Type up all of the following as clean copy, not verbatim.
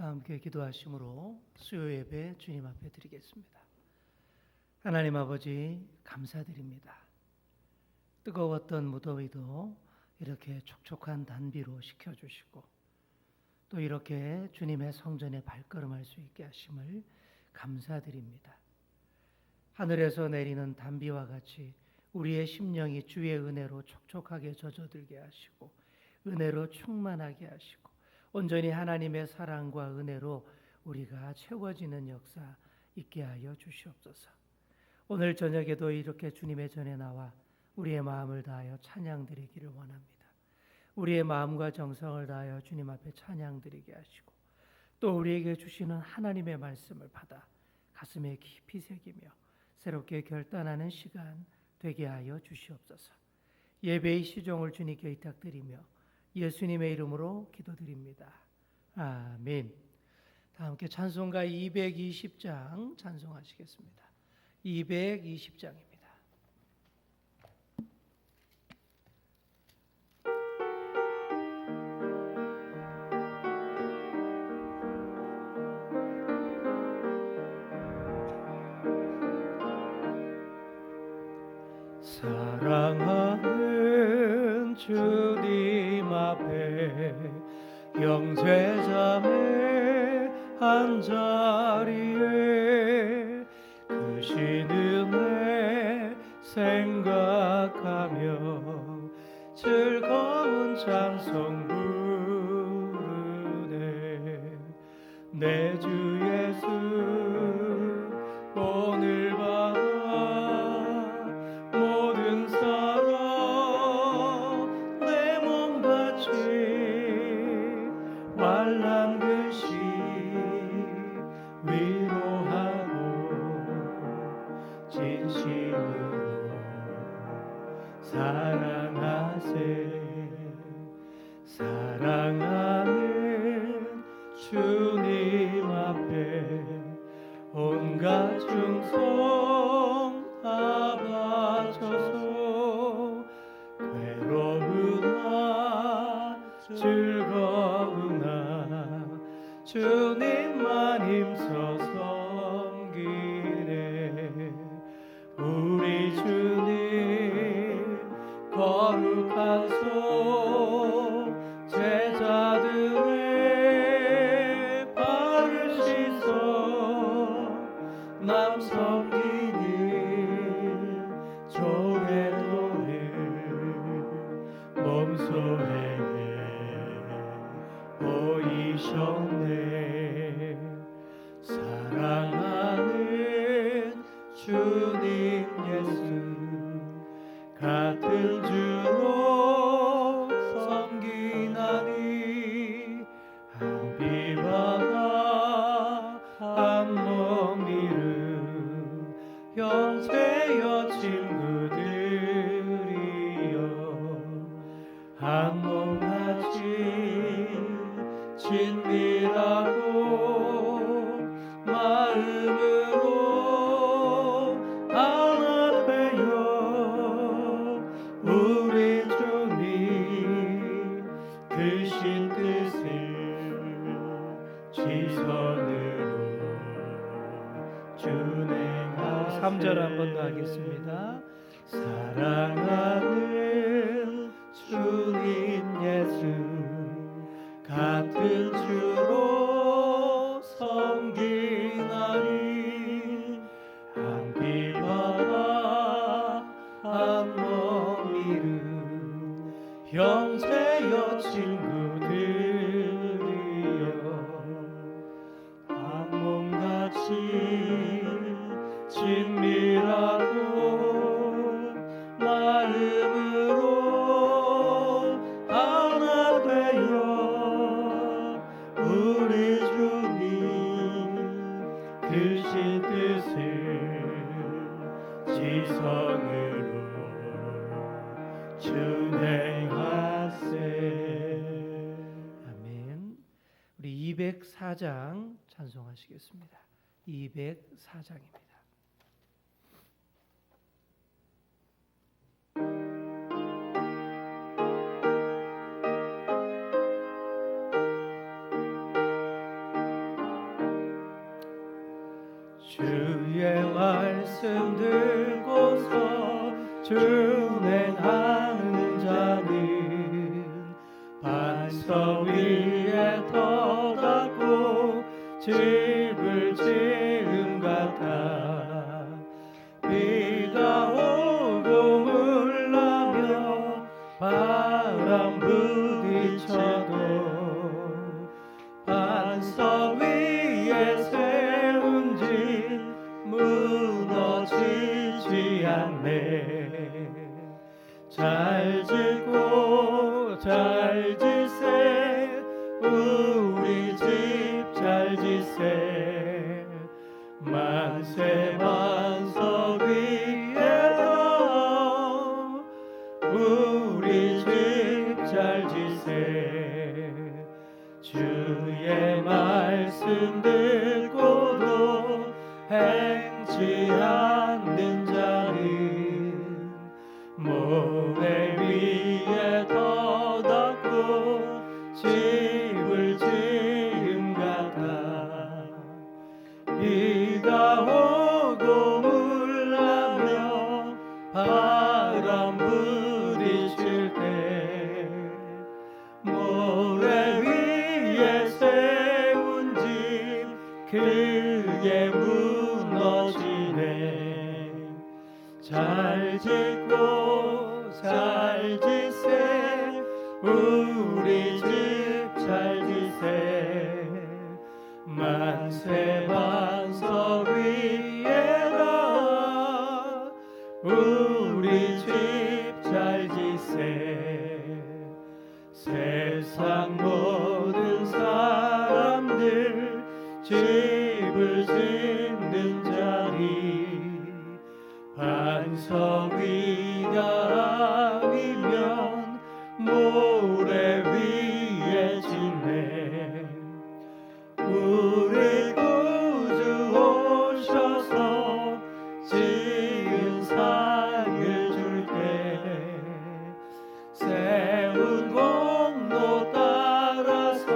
다 함께 기도하심으로 수요 예배 주님 앞에 드리겠습니다. 하나님 아버지 감사드립니다. 뜨거웠던 무더위도 이렇게 촉촉한 단비로 식혀주시고 또 이렇게 주님의 성전에 발걸음할 수 있게 하심을 감사드립니다. 하늘에서 내리는 단비와 같이 우리의 심령이 주의 은혜로 촉촉하게 젖어들게 하시고 은혜로 충만하게 하시고 온전히 하나님의 사랑과 은혜로 우리가 채워지는 역사 있게 하여 주시옵소서. 오늘 저녁에도 이렇게 주님의 전에 나와 우리의 마음을 다하여 찬양드리기를 원합니다. 우리의 마음과 정성을 다하여 주님 앞에 찬양드리게 하시고 또 우리에게 주시는 하나님의 말씀을 받아 가슴에 깊이 새기며 새롭게 결단하는 시간 되게 하여 주시옵소서. 예배의 시종을 주님께 의탁드리며 예수님의 이름으로 기도드립니다. 아멘. 다 함께 찬송가 220장 찬송하시겠습니다. 220장입니다. 사랑하는 주님 앞에 영제자매 한자리에 그 신은혜 생각하며 즐거운 찬송 부르네. 내 주 예수 오늘 밤 모든 사랑 내 몸같이 환난 근심 위로하고 진심으로 사랑하세. 사랑하는 주님 앞에 온갖 충성 다 바쳐서 괴로우나 즐거우나 주님만 힘써 섬기네. 우리 주님 거룩한 손 제자들의 발을 씻어 남 섬기는 조회도를 몸소에 보이셨네. 사랑하는 주님 예수 같은 주로 섬기나니 한비바다 한몸 이룬 형제여 친구들이여 한몸같이 친밀하고 마음으로 하나 되어 우리 주님 크신 뜻을 지선으로 준행하세. 3절 한 번 더 하겠습니다. 사랑하는 주님 예수 같은 주로 섬기나니 한비바다 한몸 이룬 형제여 친구들이여 한몸같이 친밀하고 마음으로 하나 되어 우리 주님 크신 뜻을 지성으로 준행하세. 아멘. 우리 204장 찬송하시겠습니다. 204장입니다. 말씀 듣고서 준행하는 자는 반석 위에 터닫고 집을 지은 같아. 비가 오고 물나며 바람 부딪혀도 반석 위에 세운 집 무너지지 않네. 잘 짓고 잘 짓세 우리 집 잘 짓세. 만세 반석 위에서 우리 집 잘 짓세. 주의 말씀 듣고도 행치 않는 자는 모래 위에 터닫고 집을 지은 같아. 비가 오고 물나며 바람 부딪힐 때 모래 위에 세운 집 크게 무너지네. 잘 짓고 잘 짓세 우리 집 잘 짓세. 만세 반석 위에다 우리 집 잘 짓세. 세상 모든 사람들 집을 짓는 자리 반석 위가 아니면 모래 위에 짓네. 우리 구주 오셔서 지은 상을 줄게. 세운 공로 따라서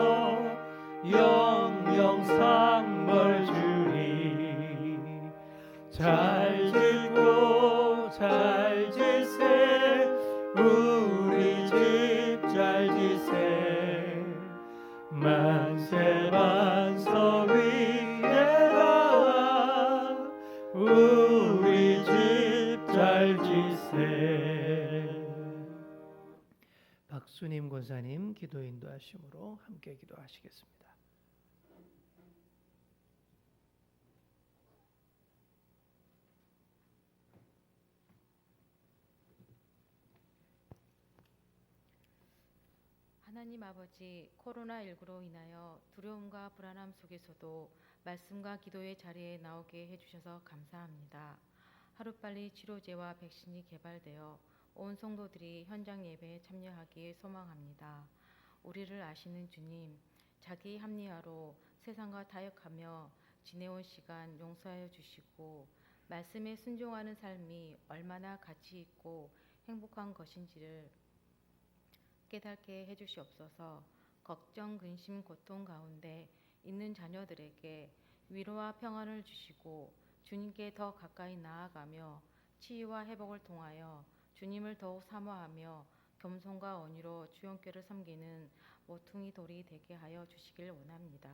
영영 상벌 주리. 잘 짓고 잘 짓세 우리 집 잘 짓세. 만세 반석 위에다 우리 집 잘 짓세. 박수님 권사님 기도 인도하심으로 함께 기도하시겠습니다. 하나님 아버지, 코로나19로 인하여 두려움과 불안함 속에서도 말씀과 기도의 자리에 나오게 해주셔서 감사합니다. 하루빨리 치료제와 백신이 개발되어 온 성도들이 현장 예배에 참여하기에 소망합니다. 우리를 아시는 주님, 자기 합리화로 세상과 타협하며 지내온 시간 용서하여 주시고 말씀에 순종하는 삶이 얼마나 가치 있고 행복한 것인지를 깨닫게 해주시옵소서. 걱정, 근심, 고통 가운데 있는 자녀들에게 위로와 평안을 주시고 주님께 더 가까이 나아가며 치유와 회복을 통하여 주님을 더욱 사모하며 겸손과 언의로 주님께를 섬기는 모퉁이 돌이 되게 하여 주시길 원합니다.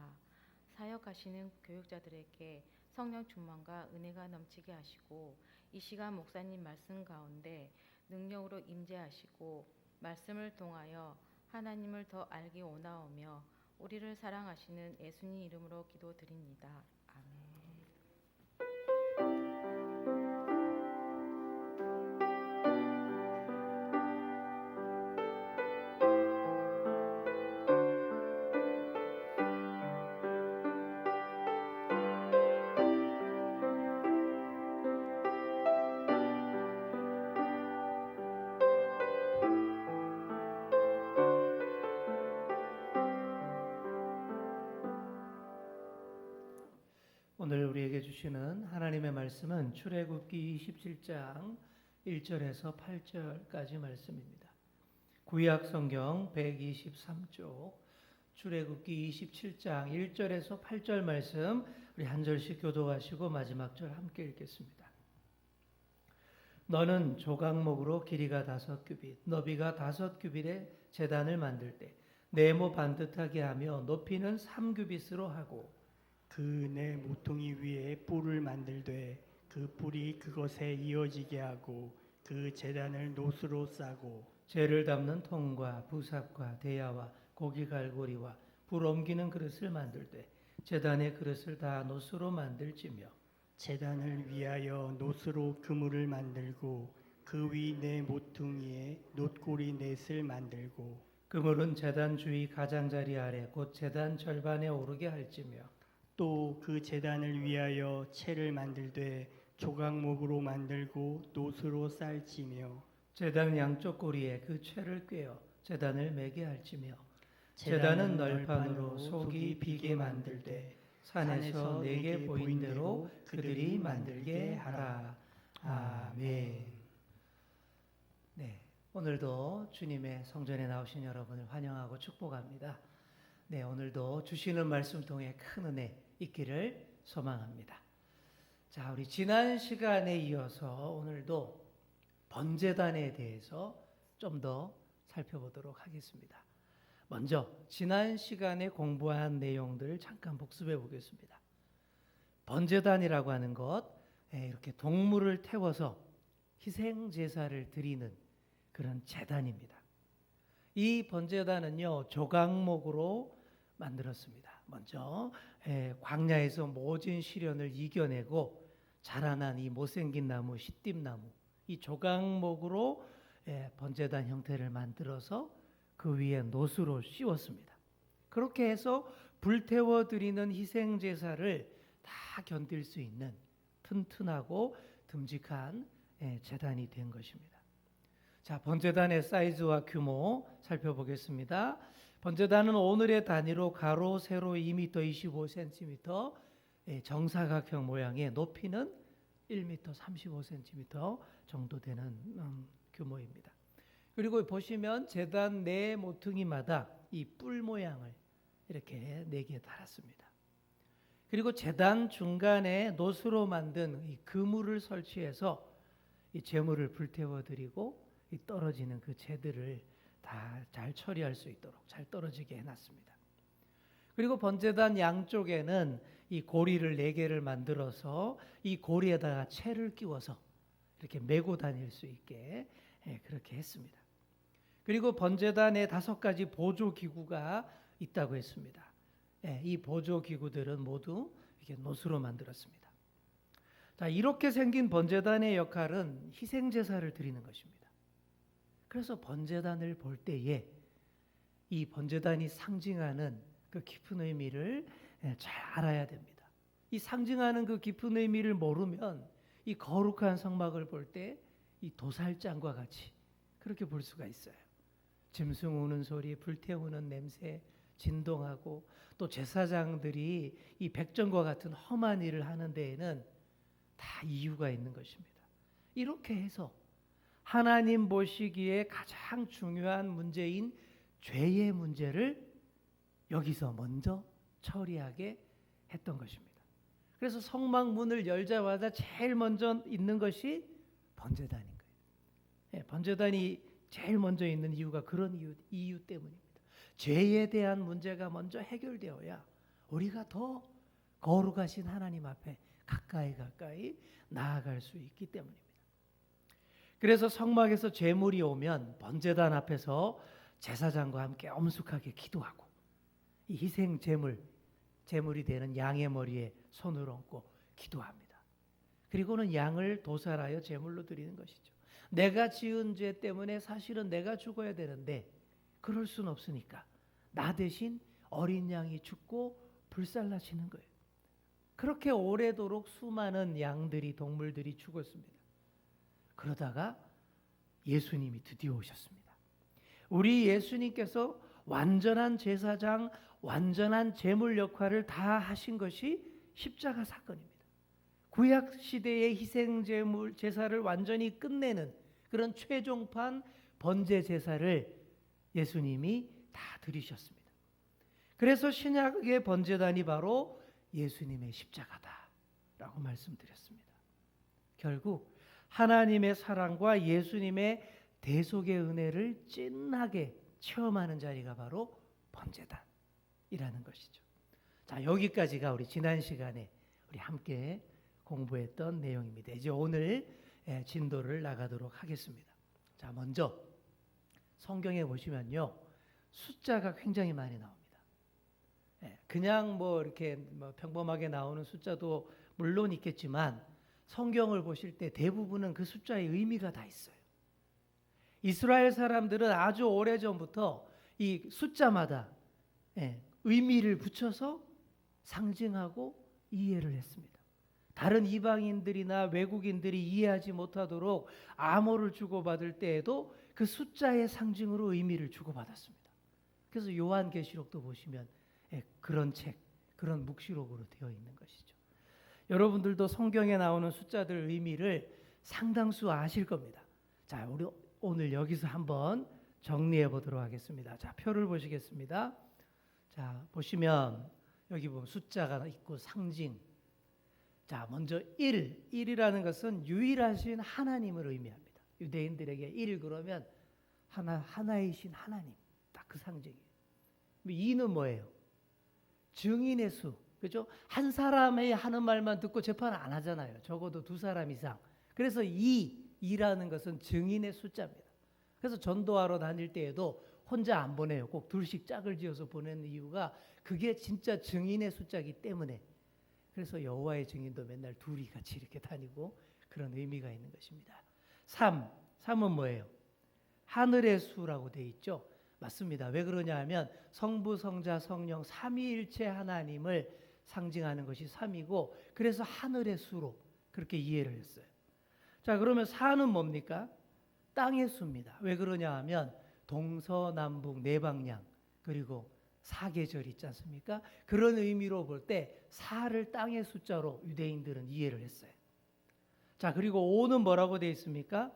사역하시는 교육자들에게 성령 충만과 은혜가 넘치게 하시고 이 시간 목사님 말씀 가운데 능력으로 임재하시고 말씀을 통하여 하나님을 더 알기 원하오며 우리를 사랑하시는 예수님 이름으로 기도드립니다. 아멘. 오늘 우리에게 주시는 하나님의 말씀은 출애굽기 27장 1절에서 8절까지 말씀입니다. 구약 성경 123쪽 출애굽기 27장 1절에서 8절 말씀 우리 한 절씩 교독하시고 마지막 절 함께 읽겠습니다. 너는 조각목으로 길이가 5규빗, 너비가 5규빗의 제단을 만들 때 네모 반듯하게 하며 높이는 3규빗으로 하고 그 네 모퉁이 위에 뿔을 만들되 그 뿔이 그것에 이어지게 하고 그 제단을 노수로 싸고 재를 담는 통과 부삽과 대야와 고기 갈고리와 불 옮기는 그릇을 만들 때 제단의 그릇을 다 노수로 만들지며 제단을 위하여 노수로 그물을 만들고 그 위 네 모퉁이에 놋고리 넷을 만들고 그물은 제단 주위 가장자리 아래 곧 제단 절반에 오르게 할지며 또 그 제단을 위하여 채를 만들되 조각목으로 만들고 노수로 쌀지며 제단 양쪽 고리에 그 채를 꿰어 제단을 매게 할지며 제단은 널판으로 속이 비게 만들 때 산에서 내게 보인 대로 그들이 만들게 하라. 아멘. 네, 오늘도 주님의 성전에 나오신 여러분을 환영하고 축복합니다. 네, 오늘도 주시는 말씀 통해 큰 은혜 있기를 소망합니다. 자, 우리 지난 시간에 이어서 오늘도 번제단에 대해서 좀 더 살펴보도록 하겠습니다. 먼저 지난 시간에 공부한 내용들을 잠깐 복습해 보겠습니다. 번제단이라고 하는 것, 이렇게 동물을 태워서 희생 제사를 드리는 그런 제단입니다. 이 번제단은요 조각목으로 만들었습니다. 먼저 광야에서 모진 시련을 이겨내고 자라난 이 못생긴 나무, 시띠나무, 이 조각목으로 번제단 형태를 만들어서 그 위에 노수로 씌웠습니다. 그렇게 해서 불태워 드리는 희생 제사를 다 견딜 수 있는 튼튼하고 듬직한 제단이 된 것입니다. 자, 번제단의 사이즈와 규모 살펴보겠습니다. 번제단은 오늘의 단위로 가로, 세로 2m 25cm, 정사각형 모양의 높이는 1m 35cm 정도 되는 규모입니다. 그리고 보시면 제단 네 모퉁이마다 이 뿔 모양을 이렇게 4개 달았습니다. 그리고 제단 중간에 노수로 만든 이 그물을 설치해서 이 제물을 불태워 드리고 이 떨어지는 그 재들을 다 잘 처리할 수 있도록 잘 떨어지게 해놨습니다. 그리고 번제단 양쪽에는 이 고리를 4개를 만들어서 이 고리에다가 채를 끼워서 이렇게 메고 다닐 수 있게 그렇게 했습니다. 그리고 번제단에 5가지 보조 기구가 있다고 했습니다. 이 보조 기구들은 모두 이렇게 노수로 만들었습니다. 자, 이렇게 생긴 번제단의 역할은 희생 제사를 드리는 것입니다. 그래서 번제단을 볼 때에 이 번제단이 상징하는 그 깊은 의미를 잘 알아야 됩니다. 이 상징하는 그 깊은 의미를 모르면 이 거룩한 성막을 볼 때 이 도살장과 같이 그렇게 볼 수가 있어요. 짐승 우는 소리, 불태우는 냄새, 진동하고 또 제사장들이 이 백정과 같은 험한 일을 하는 데에는 다 이유가 있는 것입니다. 이렇게 해서 하나님 보시기에 가장 중요한 문제인 죄의 문제를 여기서 먼저 처리하게 했던 것입니다. 그래서 성막 문을 열자마자 제일 먼저 있는 것이 번제단인 거예요. 번제단이 제일 먼저 있는 이유가 그런 이유 때문입니다. 죄에 대한 문제가 먼저 해결되어야 우리가 더 거룩하신 하나님 앞에 가까이 나아갈 수 있기 때문입니다. 그래서 성막에서 제물이 오면 번제단 앞에서 제사장과 함께 엄숙하게 기도하고 이 희생 제물이 되는 양의 머리에 손을 얹고 기도합니다. 그리고는 양을 도살하여 제물로 드리는 것이죠. 내가 지은 죄 때문에 사실은 내가 죽어야 되는데 그럴 수는 없으니까 나 대신 어린 양이 죽고 불살라지는 거예요. 그렇게 오래도록 수많은 양들이, 동물들이 죽었습니다. 그러다가 예수님이 드디어 오셨습니다. 우리 예수님께서 완전한 제사장, 완전한 제물 역할을 다 하신 것이 십자가 사건입니다. 구약 시대의 희생 제물 제사를 완전히 끝내는 그런 최종판 번제 제사를 예수님이 다 드리셨습니다. 그래서 신약의 번제단이 바로 예수님의 십자가다라고 말씀드렸습니다. 결국 하나님의 사랑과 예수님의 대속의 은혜를 찐하게 체험하는 자리가 바로 번제단이라는 것이죠. 자, 여기까지가 우리 지난 시간에 우리 함께 공부했던 내용입니다. 이제 오늘 진도를 나가도록 하겠습니다. 자, 먼저 성경에 보시면요, 숫자가 굉장히 많이 나옵니다. 그냥 뭐 이렇게 평범하게 나오는 숫자도 물론 있겠지만 성경을 보실 때 대부분은 그 숫자의 의미가 다 있어요. 이스라엘 사람들은 아주 오래전부터 이 숫자마다 의미를 붙여서 상징하고 이해를 했습니다. 다른 이방인들이나 외국인들이 이해하지 못하도록 암호를 주고받을 때에도 그 숫자의 상징으로 의미를 주고받았습니다. 그래서 요한계시록도 보시면 그런 책, 그런 묵시록으로 되어 있는 것이죠. 여러분들도 성경에 나오는 숫자들 의미를 상당수 아실 겁니다. 자, 우리 오늘 여기서 한번 정리해 보도록 하겠습니다. 자, 표를 보시겠습니다. 자, 보시면 여기 보면 숫자가 있고 상징. 자, 먼저 1이라는 것은 유일하신 하나님을 의미합니다. 유대인들에게 1 그러면 하나이신 하나님, 딱 그 상징이에요. 2는 뭐예요? 증인의 수, 그렇죠? 한 사람이 하는 말만 듣고 재판 안 하잖아요. 적어도 2사람 이상. 그래서 2라는 것은 증인의 숫자입니다. 그래서 전도하러 다닐 때에도 혼자 안 보내요. 꼭 둘씩 짝을 지어서 보내는 이유가 그게 진짜 증인의 숫자이기 때문에. 그래서 여호와의 증인도 맨날 둘이 같이 이렇게 다니고 그런 의미가 있는 것입니다. 3은 뭐예요? 하늘의 수라고 돼 있죠. 맞습니다. 왜 그러냐 하면 성부, 성자, 성령 삼위일체 하나님을 상징하는 것이 3이고 그래서 하늘의 수로 그렇게 이해를 했어요. 자, 그러면 4는 뭡니까? 땅의 수입니다. 왜 그러냐 하면 동서남북 네 방향 그리고 사계절 있지 않습니까? 그런 의미로 볼 때 4를 땅의 숫자로 유대인들은 이해를 했어요. 자, 그리고 5는 뭐라고 되어 있습니까?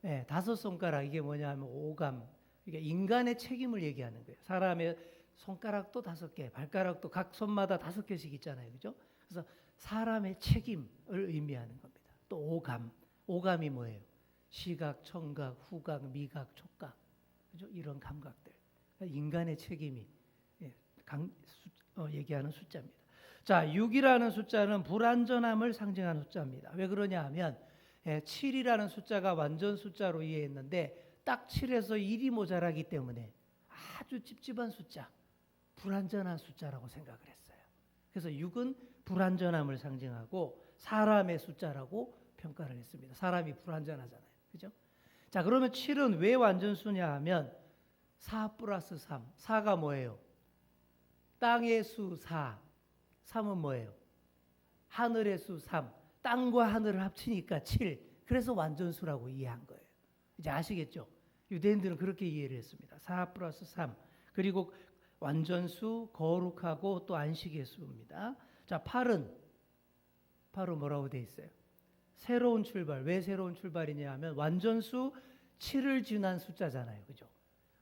5손가락, 이게 뭐냐 하면 오감, 이게 인간의 책임을 얘기하는 거예요. 사람의 손가락도 5개, 발가락도 각 손마다 5개씩 있잖아요. 그죠? 그래서 사람의 책임을 의미하는 겁니다. 또 오감이 뭐예요? 시각, 청각, 후각, 미각, 촉각, 그죠? 이런 감각들. 인간의 책임이 얘기하는 숫자입니다. 자, 6이라는 숫자는 불완전함을 상징하는 숫자입니다. 왜 그러냐 하면 7이라는 숫자가 완전 숫자로 이해했는데 딱 7에서 1이 모자라기 때문에 아주 찝찝한 숫자, 불완전한 숫자라고 생각을 했어요. 그래서 6은 불완전함을 상징하고 사람의 숫자라고 평가를 했습니다. 사람이 불완전하잖아요. 그죠? 자, 그러면 7은 왜 완전수냐 하면 4 플러스 3. 4가 뭐예요? 땅의 수 4. 3은 뭐예요? 하늘의 수 3. 땅과 하늘을 합치니까 7. 그래서 완전수라고 이해한 거예요. 이제 아시겠죠? 유대인들은 그렇게 이해를 했습니다. 4 플러스 3. 그리고 완전수, 거룩하고 또 안식의 수입니다. 자, 8은 뭐라고 돼 있어요? 새로운 출발. 왜 새로운 출발이냐 하면 완전수 7을 지난 숫자잖아요. 그죠?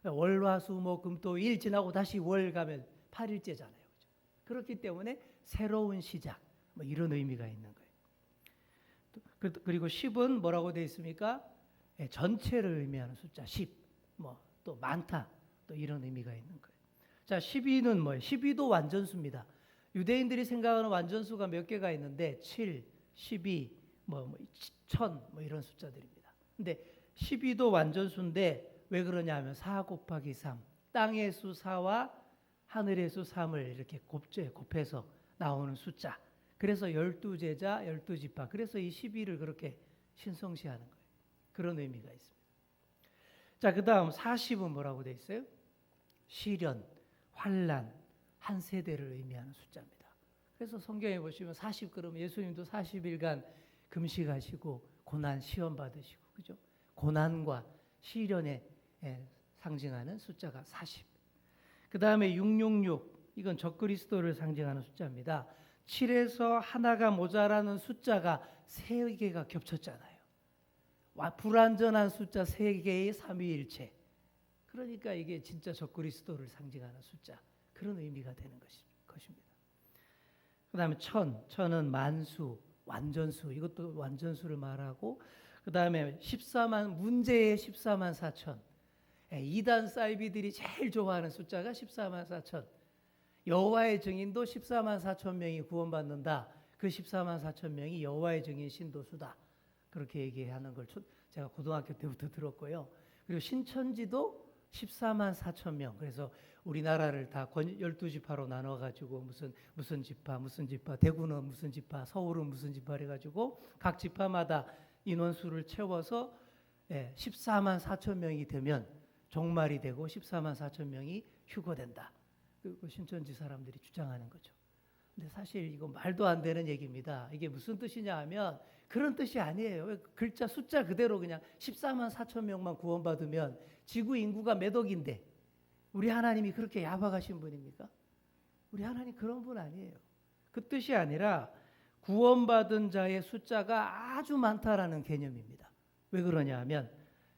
월, 화, 수, 목, 금, 토, 일 지나고 다시 월 가면 8일째잖아요. 그죠? 그렇기 때문에 새로운 시작, 뭐 이런 의미가 있는 거예요. 그리고 10은 뭐라고 되어 있습니까? 전체를 의미하는 숫자 10, 뭐 또 많다, 또 이런 의미가 있는 거예요. 자, 12는 뭐예요? 12도 완전수입니다. 유대인들이 생각하는 완전수가 몇 개가 있는데 7, 12, 1000 이런 숫자들입니다. 근데 12도 완전수인데 왜 그러냐 하면 4 곱하기 3, 땅의 수 4와 하늘의 수 3을 이렇게 곱해서 나오는 숫자. 그래서 12제자, 12지파. 그래서 이 12를 그렇게 신성시하는 거예요. 그런 의미가 있습니다. 자, 그 다음 40은 뭐라고 되어 있어요? 시련, 환난, 한 세대를 의미하는 숫자입니다. 그래서 성경에 보시면 40 그러면 예수님도 40일간 금식하시고 고난 시험 받으시고, 그죠? 고난과 시련에 상징하는 숫자가 40. 그 다음에 666, 이건 적그리스도를 상징하는 숫자입니다. 7에서 하나가 모자라는 숫자가 3개가 겹쳤잖아요. 불완전한 숫자 3개의 삼위일체. 그러니까 이게 진짜 적그리스도를 상징하는 숫자, 그런 의미가 되는 것입니다. 그 다음에 천은 만수, 완전수, 이것도 완전수를 말하고, 그 다음에 14만, 문제의 14만 4천. 이단 사이비들이 제일 좋아하는 숫자가 14만 4천. 여호와의 증인도 14만 4천 명이 구원받는다. 그 14만 4천 명이 여호와의 증인 신도수다. 그렇게 얘기하는 걸 제가 고등학교 때부터 들었고요. 그리고 신천지도 14만 4천 명. 그래서 우리나라를 다 12지파로 나눠가지고 무슨 지파, 대구는 무슨 지파, 서울은 무슨 지파 해가지고 각 지파마다 인원수를 채워서 14만 4천 명이 되면 종말이 되고 14만 4천 명이 휴거된다. 그 신천지 사람들이 주장하는 거죠. 근데 사실 이거 말도 안 되는 얘기입니다. 이게 무슨 뜻이냐 하면 그런 뜻이 아니에요. 글자 숫자 그대로 그냥 14만 4천 명만 구원받으면 지구 인구가 몇 억인데 우리 하나님이 그렇게 야박하신 분입니까? 우리 하나님 그런 분 아니에요. 그 뜻이 아니라 구원받은 자의 숫자가 아주 많다라는 개념입니다. 왜 그러냐 하면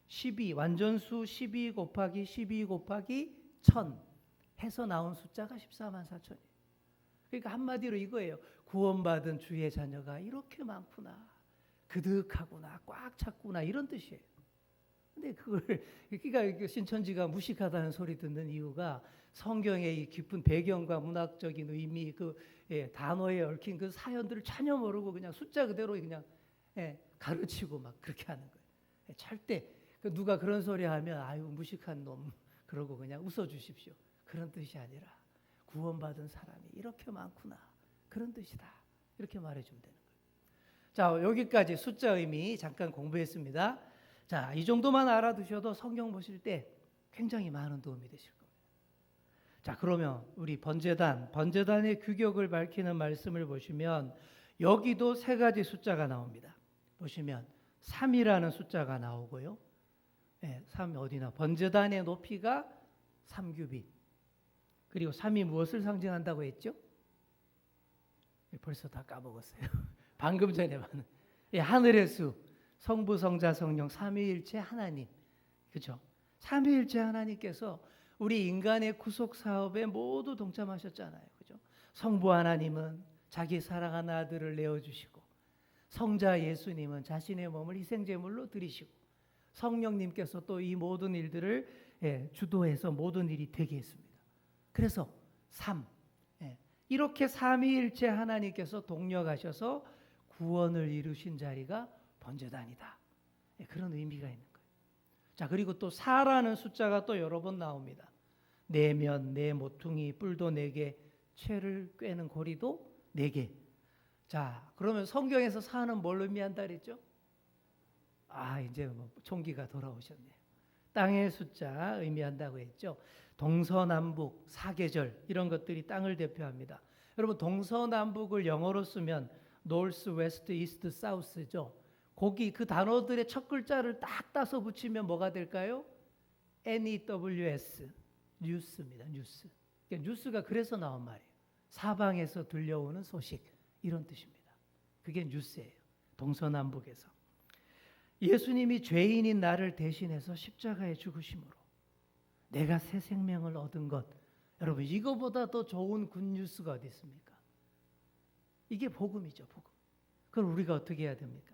12, 완전수 12 곱하기 12 곱하기 1000 해서 나온 숫자가 14만 4천이에요. 그러니까 한마디로 이거예요. 구원받은 주의 자녀가 이렇게 많구나. 그득하구나. 꽉 찼구나. 이런 뜻이에요. 근데 그러니까 신천지가 무식하다는 소리 듣는 이유가 성경의 이 깊은 배경과 문학적인 의미, 단어에 얽힌 그 사연들을 전혀 모르고 그냥 숫자 그대로 그냥 가르치고 막 그렇게 하는 거예요. 절대 누가 그런 소리 하면 아유 무식한 놈 그러고 그냥 웃어주십시오. 그런 뜻이 아니라 구원받은 사람이 이렇게 많구나. 그런 뜻이다. 이렇게 말해주면 되는 거예요. 자, 여기까지 숫자 의미 잠깐 공부했습니다. 자, 이 정도만 알아두셔도 성경 보실 때 굉장히 많은 도움이 되실 겁니다. 자, 그러면 우리 번제단의 규격을 밝히는 말씀을 보시면 여기도 세 가지 숫자가 나옵니다. 보시면 3이라는 숫자가 나오고요. 3 어디나 번제단의 높이가 3규빗. 그리고 3이 무엇을 상징한다고 했죠? 벌써 다 까먹었어요. 방금 전에 봤는 하늘의 수, 성부, 성자, 성령, 삼위일체 하나님. 그렇죠? 삼위일체 하나님께서 우리 인간의 구속 사업에 모두 동참하셨잖아요. 그죠? 성부 하나님은 자기 사랑하는 아들을 내어 주시고 성자 예수님은 자신의 몸을 희생 제물로 드리시고 성령님께서 또 이 모든 일들을 주도해서 모든 일이 되게 했습니다. 그래서 3. 이렇게 삼위일체 하나님께서 동력하셔서 구원을 이루신 자리가 번제단이다. 그런 의미가 있는 거예요. 자, 그리고 또 4라는 숫자가 또 여러 번 나옵니다. 내면, 내 모퉁이, 뿔도 4개, 채를 꿰는 고리도 4개. 자, 그러면 성경에서 4는 뭘 의미한다 그랬죠? 이제 총기가 돌아오셨네요. 땅의 숫자 의미한다고 했죠. 동서남북, 사계절 이런 것들이 땅을 대표합니다. 여러분 동서남북을 영어로 쓰면 North, West, East, South죠. 거기 그 단어들의 첫 글자를 딱 따서 붙이면 뭐가 될까요? NEWS, 뉴스입니다. 뉴스. 그러니까 뉴스가 그래서 나온 말이에요. 사방에서 들려오는 소식 이런 뜻입니다. 그게 뉴스예요. 동서남북에서. 예수님이 죄인인 나를 대신해서 십자가에 죽으심으로 내가 새 생명을 얻은 것. 여러분 이거보다 더 좋은 굿뉴스가 어디 있습니까? 이게 복음이죠. 복음. 그럼 우리가 어떻게 해야 됩니까?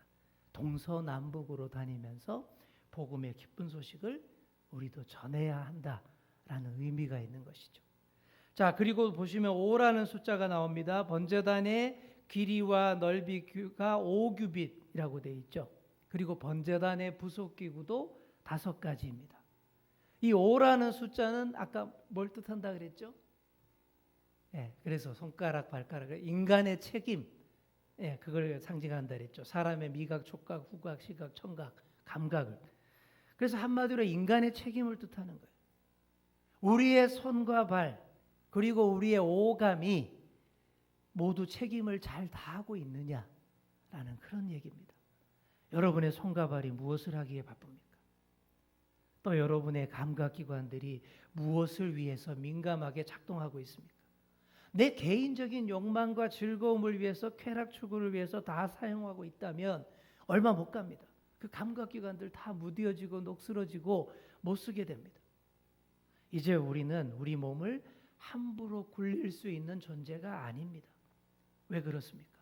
동서남북으로 다니면서 복음의 기쁜 소식을 우리도 전해야 한다라는 의미가 있는 것이죠. 자, 그리고 보시면 5라는 숫자가 나옵니다. 번제단의 길이와 넓이가 5규빗이라고 되어 있죠. 그리고 번제단의 부속기구도 5가지입니다. 이 5라는 숫자는 아까 뭘 뜻한다 그랬죠? 그래서 손가락, 발가락, 인간의 책임, 그걸 상징한다 그랬죠. 사람의 미각, 촉각, 후각, 시각, 청각, 감각을. 그래서 한마디로 인간의 책임을 뜻하는 거예요. 우리의 손과 발, 그리고 우리의 오감이 모두 책임을 잘 다하고 있느냐라는 그런 얘기입니다. 여러분의 손과 발이 무엇을 하기에 바쁩니까? 또 여러분의 감각기관들이 무엇을 위해서 민감하게 작동하고 있습니까? 내 개인적인 욕망과 즐거움을 위해서 쾌락 추구를 위해서 다 사용하고 있다면 얼마 못 갑니다. 그 감각기관들 다 무뎌지고 녹슬어지고 못 쓰게 됩니다. 이제 우리는 우리 몸을 함부로 굴릴 수 있는 존재가 아닙니다. 왜 그렇습니까?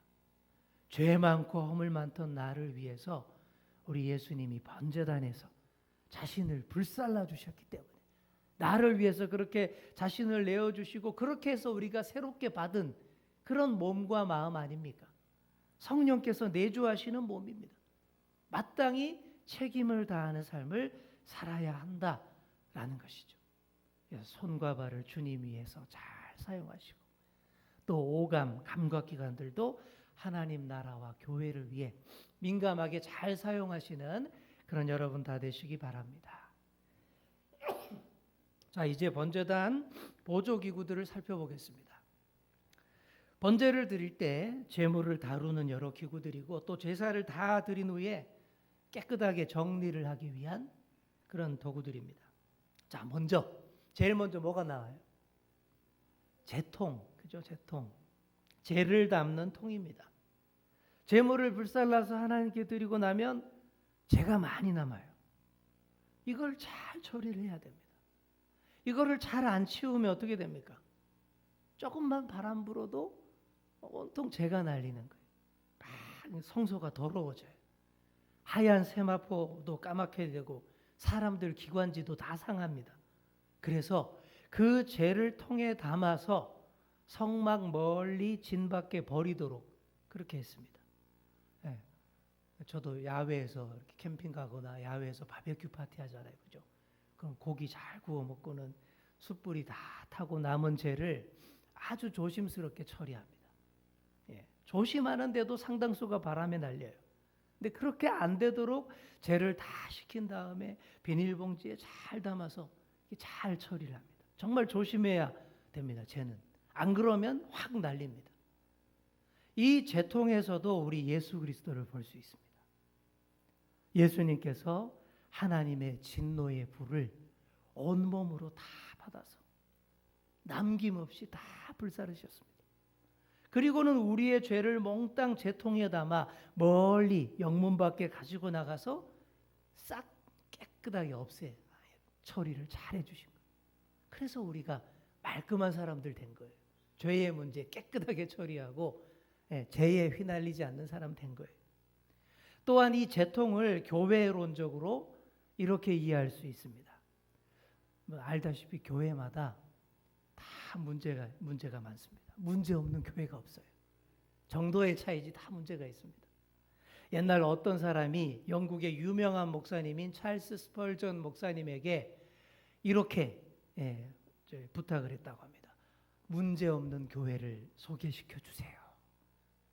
죄 많고 허물 많던 나를 위해서 우리 예수님이 번제단에서 자신을 불살라 주셨기 때문에, 나를 위해서 그렇게 자신을 내어주시고 그렇게 해서 우리가 새롭게 받은 그런 몸과 마음 아닙니까? 성령께서 내주하시는 몸입니다. 마땅히 책임을 다하는 삶을 살아야 한다라는 것이죠. 그래서 손과 발을 주님 위해서 잘 사용하시고, 또 오감, 감각기관들도 하나님 나라와 교회를 위해 민감하게 잘 사용하시는 그런 여러분 다 되시기 바랍니다. 자, 이제 번제단 보조기구들을 살펴보겠습니다. 번제를 드릴 때 제물을 다루는 여러 기구들이고, 또 제사를 다 드린 후에 깨끗하게 정리를 하기 위한 그런 도구들입니다. 자, 제일 먼저 뭐가 나와요? 제통, 그죠? 제통. 제를 담는 통입니다. 제물을 불살라서 하나님께 드리고 나면 제가 많이 남아요. 이걸 잘 처리를 해야 됩니다. 이거를 잘 안 치우면 어떻게 됩니까? 조금만 바람 불어도 온통 재가 날리는 거예요. 성소가 더러워져요. 하얀 세마포도 까맣게 되고 사람들 기관지도 다 상합니다. 그래서 그 재를 통에 담아서 성막 멀리 진 밖에 버리도록 그렇게 했습니다. 네. 저도 야외에서 이렇게 캠핑 가거나 야외에서 바베큐 파티 하잖아요. 그죠? 그럼 고기 잘 구워 먹고는 숯불이 다 타고 남은 재를 아주 조심스럽게 처리합니다. 예. 조심하는데도 상당수가 바람에 날려요. 근데 그렇게 안 되도록 재를 다 식힌 다음에 비닐봉지에 잘 담아서 잘 처리를 합니다. 정말 조심해야 됩니다. 재는. 안 그러면 확 날립니다. 이 재통에서도 우리 예수 그리스도를 볼 수 있습니다. 예수님께서 하나님의 진노의 불을 온몸으로 다 받아서 남김없이 다 불사르셨습니다. 그리고는 우리의 죄를 몽땅 재통에 담아 멀리 영문 밖에 가지고 나가서 싹 깨끗하게 처리를 잘 해주신 거예요. 그래서 우리가 말끔한 사람들 된 거예요. 죄의 문제 깨끗하게 처리하고 죄에 휘날리지 않는 사람 된 거예요. 또한 이 재통을 교회론적으로 이렇게 이해할 수 있습니다. 알다시피 교회마다 다 문제가 많습니다. 문제 없는 교회가 없어요. 정도의 차이지 다 문제가 있습니다. 옛날 어떤 사람이 영국의 유명한 목사님인 찰스 스펄전 목사님에게 이렇게 부탁을 했다고 합니다. 문제 없는 교회를 소개시켜 주세요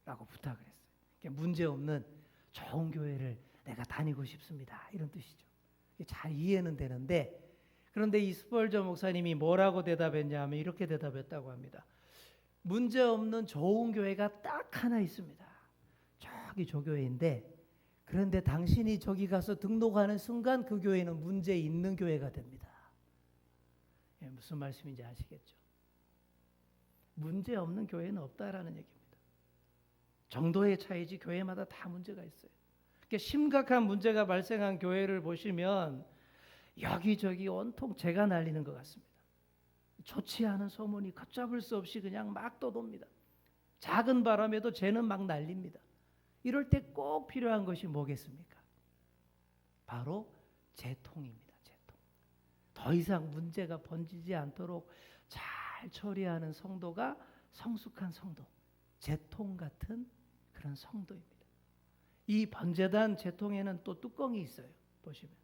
라고 부탁을 했어요. 그러니까 문제 없는 좋은 교회를 내가 다니고 싶습니다, 이런 뜻이죠. 잘 이해는 되는데, 그런데 이 스펄전 목사님이 뭐라고 대답했냐 하면 이렇게 대답했다고 합니다. 문제 없는 좋은 교회가 딱 하나 있습니다. 저기 저 교회인데, 그런데 당신이 저기 가서 등록하는 순간 그 교회는 문제 있는 교회가 됩니다. 무슨 말씀인지 아시겠죠? 문제 없는 교회는 없다라는 얘기입니다. 정도의 차이지 교회마다 다 문제가 있어요. 그러니까 심각한 문제가 발생한 교회를 보시면 여기저기 온통 재가 날리는 것 같습니다. 좋지 않은 소문이 걷잡을 수 없이 그냥 막 떠돕니다. 작은 바람에도 재는 막 날립니다. 이럴 때 꼭 필요한 것이 뭐겠습니까? 바로 재통입니다. 재통. 더 이상 문제가 번지지 않도록 잘 처리하는 성도가 성숙한 성도, 재통 같은 그런 성도입니다. 이 번제단 재통에는 또 뚜껑이 있어요. 보시면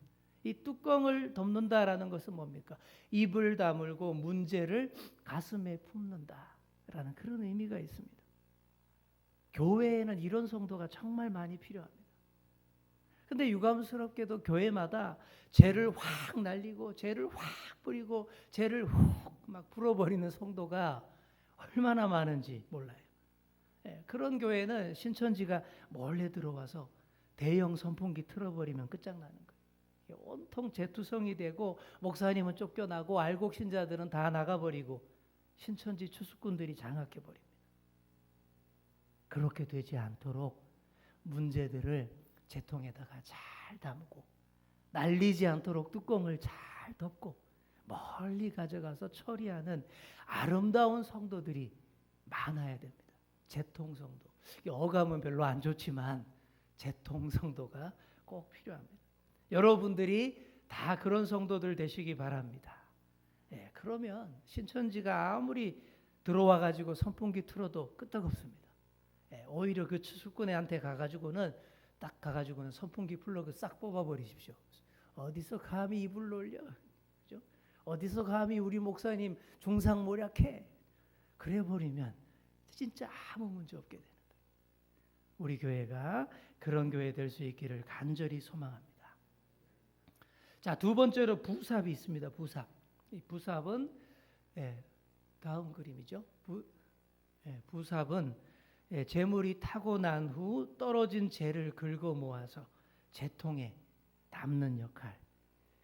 이 뚜껑을 덮는다라는 것은 뭡니까? 입을 다물고 문제를 가슴에 품는다라는 그런 의미가 있습니다. 교회에는 이런 성도가 정말 많이 필요합니다. 근데 유감스럽게도 교회마다 죄를 확 날리고 죄를 확 뿌리고 죄를 훅 막 불어버리는 성도가 얼마나 많은지 몰라요. 그런 교회는 신천지가 몰래 들어와서 대형 선풍기 틀어버리면 끝장나는 거예요. 온통 재투성이 되고 목사님은 쫓겨나고 알곡 신자들은 다 나가버리고 신천지 추수꾼들이 장악해버립니다. 그렇게 되지 않도록 문제들을 재통에다가 잘 담고 날리지 않도록 뚜껑을 잘 덮고 멀리 가져가서 처리하는 아름다운 성도들이 많아야 됩니다. 재통성도. 이 어감은 별로 안 좋지만 재통성도가 꼭 필요합니다. 여러분들이 다 그런 성도들 되시기 바랍니다. 예, 그러면 신천지가 아무리 들어와 가지고 선풍기 틀어도 끄떡없습니다. 예, 오히려 그 추수꾼한테 가가지고는 딱 가가지고는 선풍기 플러그 싹 뽑아버리십시오. 어디서 감히 입을 놀려? 그죠? 어디서 감히 우리 목사님 중상모략해? 그래 버리면 진짜 아무 문제 없게 되는 거예요. 우리 교회가 그런 교회 될 수 있기를 간절히 소망합니다. 자, 두 번째로 부삽이 있습니다. 부삽. 이 부삽은 다음 그림이죠. 부삽은 재물이 타고 난 후 떨어진 재를 긁어 모아서 재통에 담는 역할.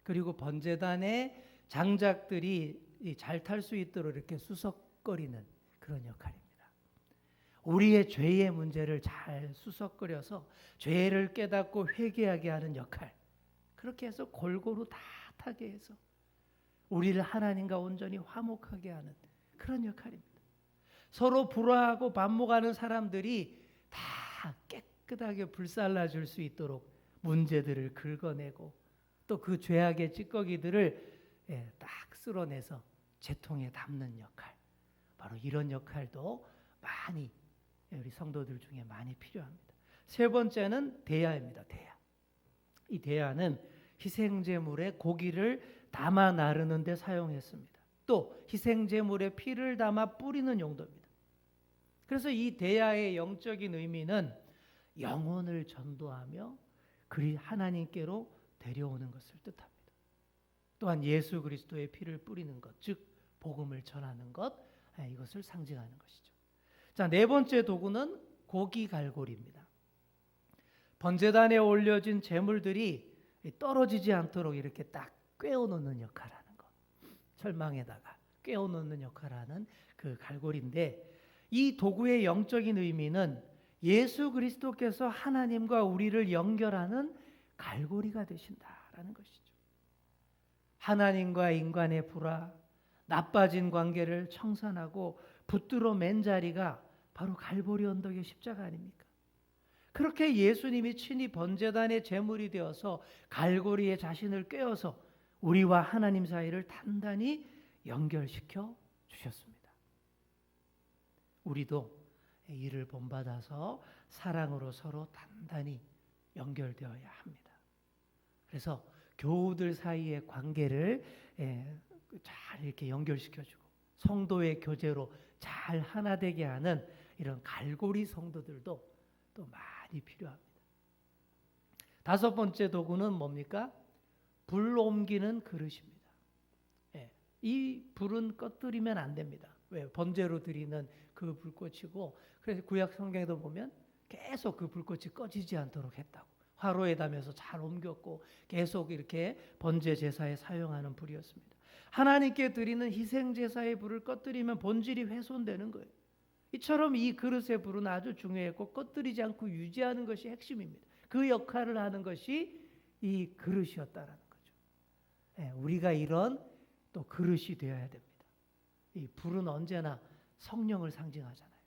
그리고 번제단의 장작들이 잘 탈 수 있도록 이렇게 수석거리는 그런 역할입니다. 우리의 죄의 문제를 잘 수석거려서 죄를 깨닫고 회개하게 하는 역할. 그렇게 해서 골고루 다 타게 해서 우리를 하나님과 온전히 화목하게 하는 그런 역할입니다. 서로 불화하고 반목하는 사람들이 다 깨끗하게 불살라 줄 수 있도록 문제들을 긁어내고 또 그 죄악의 찌꺼기들을 딱 쓸어내서 재통에 담는 역할. 바로 이런 역할도 많이 우리 성도들 중에 많이 필요합니다. 세 번째는 대야입니다. 대야. 이 대야는 희생제물에 고기를 담아 나르는 데 사용했습니다. 또 희생제물에 피를 담아 뿌리는 용도입니다. 그래서 이 대야의 영적인 의미는 영혼을 전도하며 그리 하나님께로 데려오는 것을 뜻합니다. 또한 예수 그리스도의 피를 뿌리는 것, 즉 복음을 전하는 것, 이것을 상징하는 것이죠. 자, 네 번째 도구는 고기 갈고리입니다. 번제단에 올려진 제물들이 떨어지지 않도록 이렇게 딱 꿰어놓는 역할하는 것, 철망에다가 꿰어놓는 역할하는 그 갈고리인데, 이 도구의 영적인 의미는 예수 그리스도께서 하나님과 우리를 연결하는 갈고리가 되신다라는 것이죠. 하나님과 인간의 불화, 나빠진 관계를 청산하고 붙들어 맨 자리가 바로 갈보리 언덕의 십자가 아닙니까? 그렇게 예수님이 친히 번제단의 제물이 되어서 갈고리에 자신을 꿰어서 우리와 하나님 사이를 단단히 연결시켜 주셨습니다. 우리도 이를 본받아서 사랑으로 서로 단단히 연결되어야 합니다. 그래서 교우들 사이의 관계를 잘 이렇게 연결시켜주고 성도의 교제로 잘 하나 되게 하는 이런 갈고리 성도들도 또 많이 필요합니다. 다섯 번째 도구는 뭡니까? 불 옮기는 그릇입니다. 이 불은 꺼뜨리면 안 됩니다. 왜? 번제로 드리는 그 불꽃이고, 그래서 구약 성경에도 보면 계속 그 불꽃이 꺼지지 않도록 했다고. 화로에 담아서 잘 옮겼고 계속 이렇게 번제 제사에 사용하는 불이었습니다. 하나님께 드리는 희생 제사의 불을 꺼뜨리면 본질이 훼손되는 거예요. 이처럼 이 그릇의 불은 아주 중요했고 꺼뜨리지 않고 유지하는 것이 핵심입니다. 그 역할을 하는 것이 이 그릇이었다라는 거죠. 우리가 이런 또 그릇이 되어야 됩니다. 이 불은 언제나 성령을 상징하잖아요.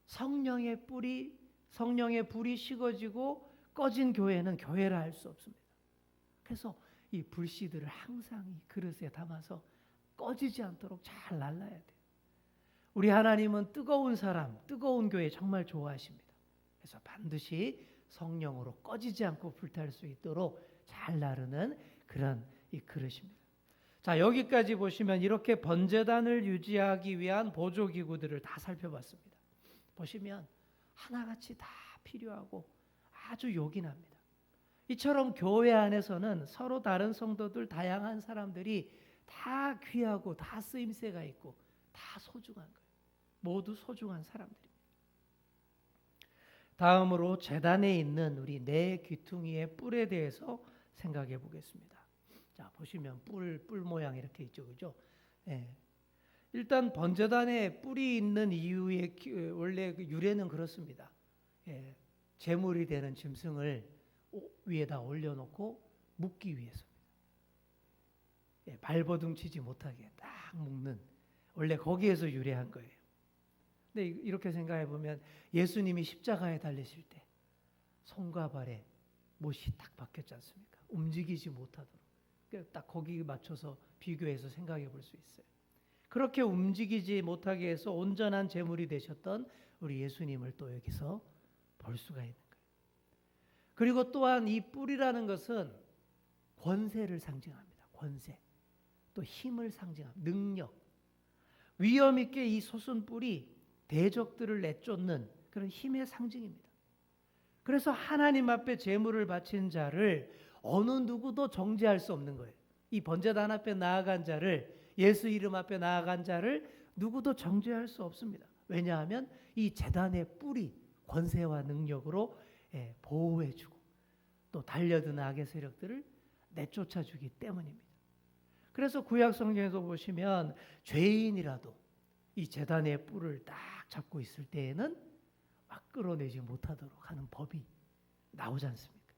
성령의 불이 식어지고 꺼진 교회는 교회라 할 수 없습니다. 그래서 이 불씨들을 항상 이 그릇에 담아서 꺼지지 않도록 잘 날라야 돼요. 우리 하나님은 뜨거운 사람, 뜨거운 교회 정말 좋아하십니다. 그래서 반드시 성령으로 꺼지지 않고 불탈 수 있도록 잘 나르는 그런 이 그릇입니다. 자, 여기까지 보시면 이렇게 번제단을 유지하기 위한 보조기구들을 다 살펴봤습니다. 보시면 하나같이 다 필요하고 아주 요긴합니다. 이처럼 교회 안에서는 서로 다른 성도들, 다양한 사람들이 다 귀하고 다 쓰임새가 있고 다 소중한 거예요. 모두 소중한 사람들입니다. 다음으로 제단에 있는 우리 네 귀퉁이의 뿔에 대해서 생각해 보겠습니다. 자, 보시면 뿔 모양 이렇게 있죠, 그죠? 일단 번제단에 뿔이 있는 이유의 원래 그 유래는 그렇습니다. 제물이 되는 짐승을 위에다 올려놓고 묶기 위해서입니다. 발버둥 치지 못하게 딱 묶는, 원래 거기에서 유래한 거예요. 근데 이렇게 생각해 보면 예수님이 십자가에 달리실 때 손과 발에 못이 딱 박혔지 않습니까? 움직이지 못하도록. 딱 거기에 맞춰서 비교해서 생각해 볼 수 있어요. 그렇게 움직이지 못하게 해서 온전한 제물이 되셨던 우리 예수님을 또 여기서 볼 수가 있는 거예요. 그리고 또한 이 뿔이라는 것은 권세를 상징합니다. 권세. 또 힘을 상징합니다. 능력. 위험 있게 이 솟은 뿔이 대적들을 내쫓는 그런 힘의 상징입니다. 그래서 하나님 앞에 제물을 바친 자를 어느 누구도 정죄할 수 없는 거예요. 이 번제단 앞에 나아간 자를, 예수 이름 앞에 나아간 자를 누구도 정죄할 수 없습니다. 왜냐하면 이 제단의 뿔이 권세와 능력으로 보호해주고 또 달려든 악의 세력들을 내쫓아주기 때문입니다. 그래서 구약 성경에서 보시면 죄인이라도 이 제단의 뿔을 딱 잡고 있을 때에는 막 끌어내지 못하도록 하는 법이 나오지 않습니까?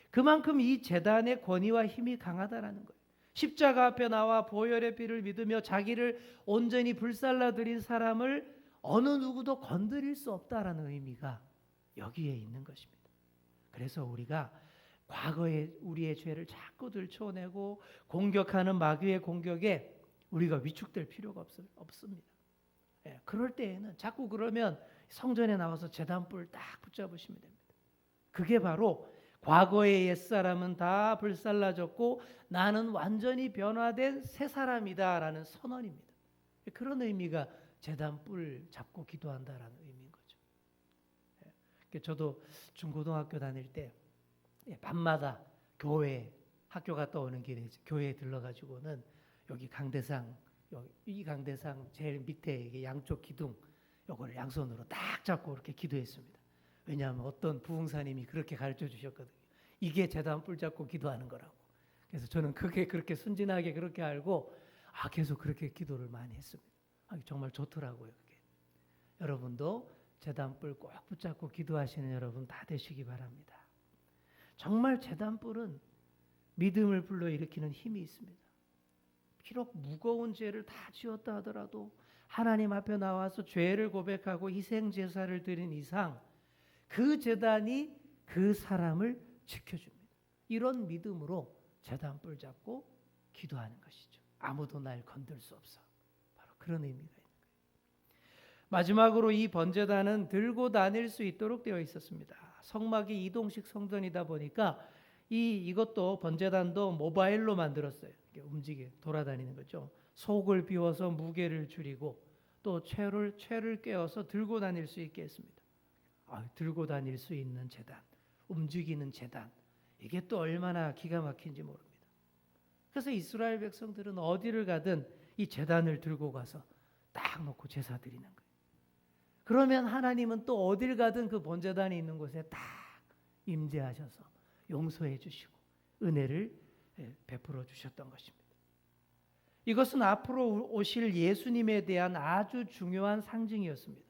그만큼 이 제단의 권위와 힘이 강하다라는 거예요. 십자가 앞에 나와 보혈의 피를 믿으며 자기를 온전히 불살라드린 사람을 어느 누구도 건드릴 수 없다라는 의미가 여기에 있는 것입니다. 그래서 우리가 과거에 우리의 죄를 자꾸 들춰내고 공격하는 마귀의 공격에 우리가 위축될 필요가 없습니다. 그럴 때에는 자꾸 그러면 성전에 나와서 제단뿔 딱 붙잡으시면 됩니다. 그게 바로 과거의 옛사람은 다 불살라졌고 나는 완전히 변화된 새 사람이다라는 선언입니다. 그런 의미가 제단뿔 잡고 기도한다라는 의미인 거죠. 저도 중고등학교 다닐 때 밤마다 교회 학교 갔다 오는 길에 교회에 들러가지고는 여기 강대상, 이 강대상 제일 밑에 이게 양쪽 기둥 요거를 양손으로 딱 잡고 이렇게 기도했습니다. 왜냐하면 어떤 부흥사님이 그렇게 가르쳐 주셨거든요. 이게 제단 뿔 잡고 기도하는 거라고. 그래서 저는 그게 그렇게 순진하게 그렇게 알고 계속 그렇게 기도를 많이 했습니다. 정말 좋더라고요. 그게. 여러분도 제단 뿔 꼭 붙잡고 기도하시는 여러분 다 되시기 바랍니다. 정말 제단 뿔은 믿음을 불러일으키는 힘이 있습니다. 비록 무거운 죄를 다 지었다 하더라도 하나님 앞에 나와서 죄를 고백하고 희생 제사를 드린 이상 그 제단이 그 사람을 지켜줍니다. 이런 믿음으로 제단뿔 잡고 기도하는 것이죠. 아무도 날 건들 수 없어. 바로 그런 의미가 있는 거예요. 마지막으로 이 번제단은 들고 다닐 수 있도록 되어 있었습니다. 성막이 이동식 성전이다 보니까 이것도 번제단도 모바일로 만들었어요. 움직여 돌아다니는 거죠. 속을 비워서 무게를 줄이고 또 채를 꿰어서 들고 다닐 수 있게 했습니다. 들고 다닐 수 있는 제단, 움직이는 제단, 이게 또 얼마나 기가 막힌지 모릅니다. 그래서 이스라엘 백성들은 어디를 가든 이 제단을 들고 가서 딱 놓고 제사 드리는 거예요. 그러면 하나님은 또 어딜 가든 그 번제단이 있는 곳에 딱 임재하셔서 용서해 주시고 은혜를 베풀어 주셨던 것입니다. 이것은 앞으로 오실 예수님에 대한 아주 중요한 상징이었습니다.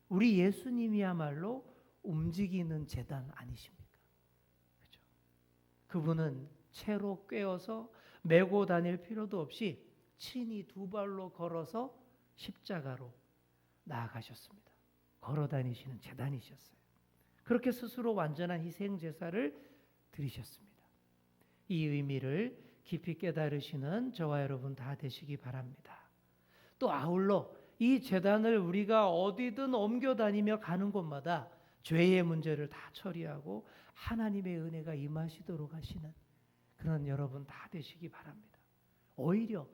우리 예수님이야말로 움직이는 제단 아니십니까? 그렇죠? 그분은 채로 꿰어서 메고 다닐 필요도 없이 친히 두 발로 걸어서 십자가로 나아가셨습니다. 걸어 다니시는 제단이셨어요. 그렇게 스스로 완전한 희생 제사를 드리셨습니다. 이 의미를 깊이 깨달으시는 저와 여러분 다 되시기 바랍니다. 또 아울러 이 제단을 우리가 어디든 옮겨 다니며 가는 곳마다 죄의 문제를 다 처리하고 하나님의 은혜가 임하시도록 하시는 그런 여러분 다 되시기 바랍니다. 오히려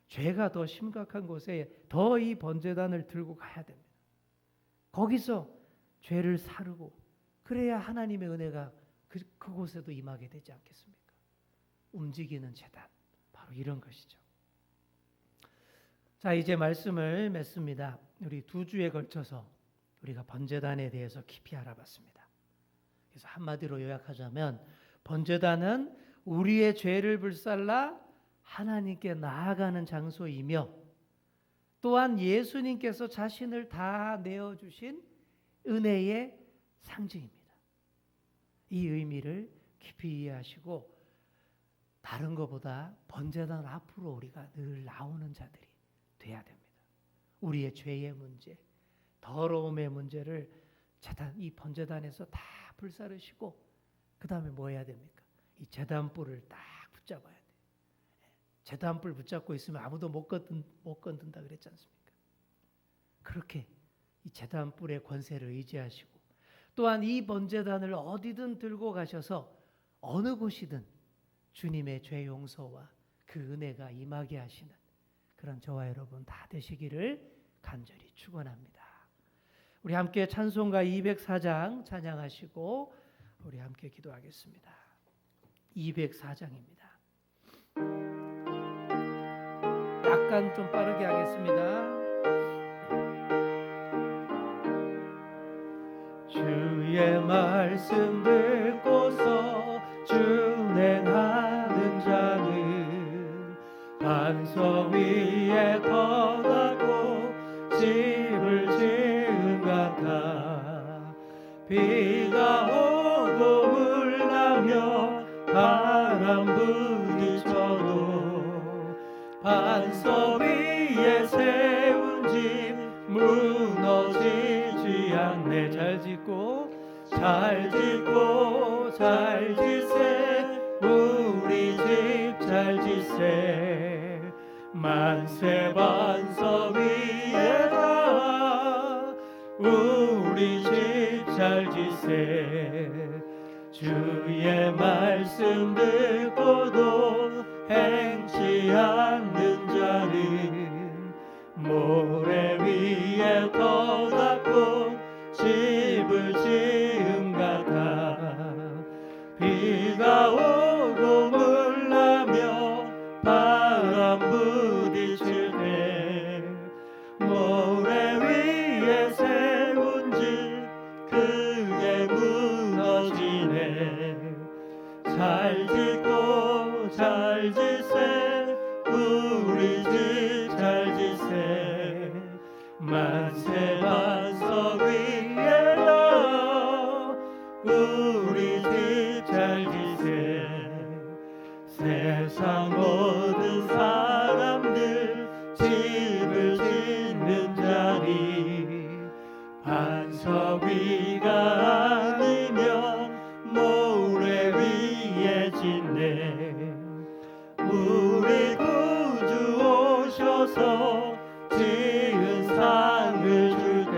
죄가 더 심각한 곳에 더 이 번제단을 들고 가야 됩니다. 거기서 죄를 사르고 그래야 하나님의 은혜가 그곳에도 임하게 되지 않겠습니까? 움직이는 제단, 바로 이런 것이죠. 자, 이제 말씀을 맺습니다. 우리 2주에 걸쳐서 우리가 번제단에 대해서 깊이 알아봤습니다. 그래서 한마디로 요약하자면 번제단은 우리의 죄를 불살라 하나님께 나아가는 장소이며 또한 예수님께서 자신을 다 내어주신 은혜의 상징입니다. 이 의미를 깊이 이해하시고 다른 것보다 번제단 앞으로 우리가 늘 나오는 자들이 돼야 됩니다. 우리의 죄의 문제, 더러움의 문제를 이 번제단에서 다 불사르시고 그 다음에 뭐 해야 됩니까? 이 제단뿔을 딱 붙잡아야 돼요. 제단뿔 붙잡고 있으면 아무도 못 건든다 그랬지 않습니까? 그렇게 이 제단뿔의 권세를 의지하시고 또한 이 번제단을 어디든 들고 가셔서 어느 곳이든 주님의 죄 용서와 그 은혜가 임하게 하시는 그런 저와 여러분 다 되시기를 간절히 축원합니다. 우리 함께 찬송가 204장 찬양하시고 우리 함께 기도하겠습니다. 204장입니다. 약간 좀 빠르게 하겠습니다. 주의 말씀 듣고서 준행하는 자는 반석 위에 터다고 집을 지은 같아. 비가 오고 물 나며 바람 부딪혀도 반석 위에 세운 집 무너지지 않네. 잘 짓고 잘 지세 우리 집 잘 지세. 만세 반석 위에다 우리 집 잘 지세. 주의 말씀 듣고도 행치 않는 자는 모래 위에 터닫고 집을 지은 같아. 비가 오고 물 나며 바람 부딪힐 때 모래 위에 세운 집 크게 무너지네. 잘 짓고 잘 지세 우리 집 잘 지세. 만세 반석 위에다 우리 집 잘 지세. 세상 모든 사람들 집을 짓는 자리 반석 위가 아니면 모래 위에 짓네. 우리 구주 오셔서 지은 상을 줄 때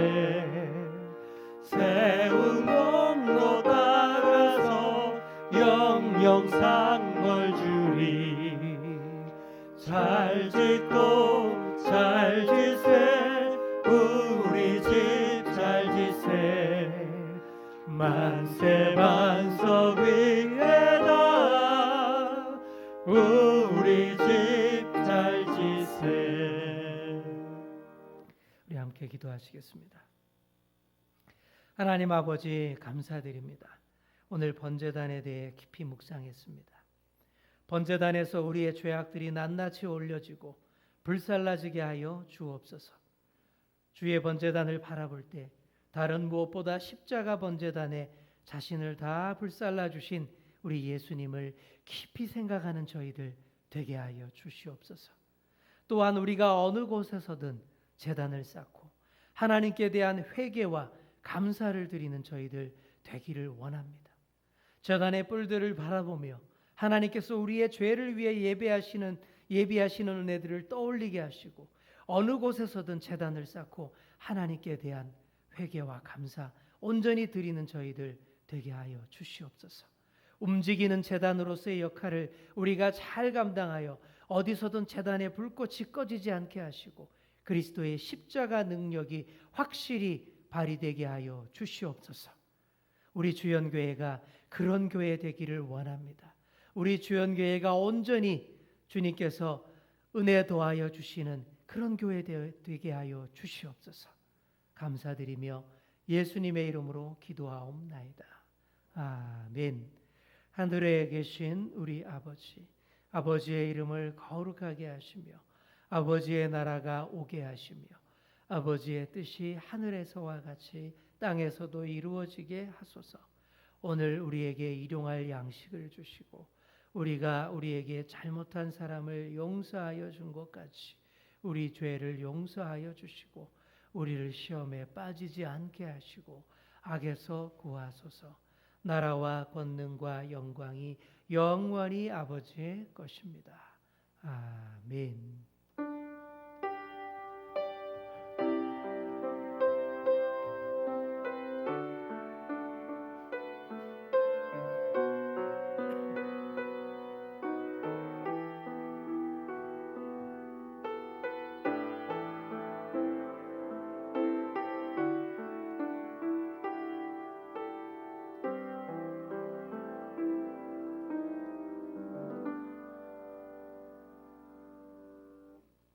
세운 공로 따라서 영영 상을 주리. 잘 짓고 잘 지세 우리 집 잘 지세. 만세 반석 위에다 우리 집 잘 지세. 우리 함께 기도하시겠습니다. 하나님 아버지 감사드립니다. 오늘 번제단에 대해 깊이 묵상했습니다. 번제단에서 우리의 죄악들이 낱낱이 올려지고 불살라지게 하여 주옵소서. 주의 번제단을 바라볼 때 다른 무엇보다 십자가 번제단에 자신을 다 불살라 주신 우리 예수님을 깊이 생각하는 저희들 되게 하여 주시옵소서. 또한 우리가 어느 곳에서든 제단을 쌓고 하나님께 대한 회개와 감사를 드리는 저희들 되기를 원합니다. 제단의 뿔들을 바라보며 하나님께서 우리의 죄를 위해 예비하시는 은혜들을 떠올리게 하시고 어느 곳에서든 제단을 쌓고 하나님께 대한 회개와 감사 온전히 드리는 저희들 되게 하여 주시옵소서. 움직이는 제단으로서의 역할을 우리가 잘 감당하여 어디서든 제단의 불꽃이 꺼지지 않게 하시고 그리스도의 십자가 능력이 확실히 발휘되게 하여 주시옵소서. 우리 주연교회가 그런 교회 되기를 원합니다. 우리 주연교회가 온전히 주님께서 은혜 더하여 주시는 그런 교회 되게 하여 주시옵소서. 감사드리며 예수님의 이름으로 기도하옵나이다. 아멘. 하늘에 계신 우리 아버지, 아버지의 이름을 거룩하게 하시며 아버지의 나라가 오게 하시며 아버지의 뜻이 하늘에서와 같이 땅에서도 이루어지게 하소서. 오늘 우리에게 일용할 양식을 주시고 우리가 우리에게 잘못한 사람을 용서하여 준 것 같이 우리 죄를 용서하여 주시고 우리를 시험에 빠지지 않게 하시고 악에서 구하소서. 나라와 권능과 영광이 영원히 아버지의 것입니다. 아멘.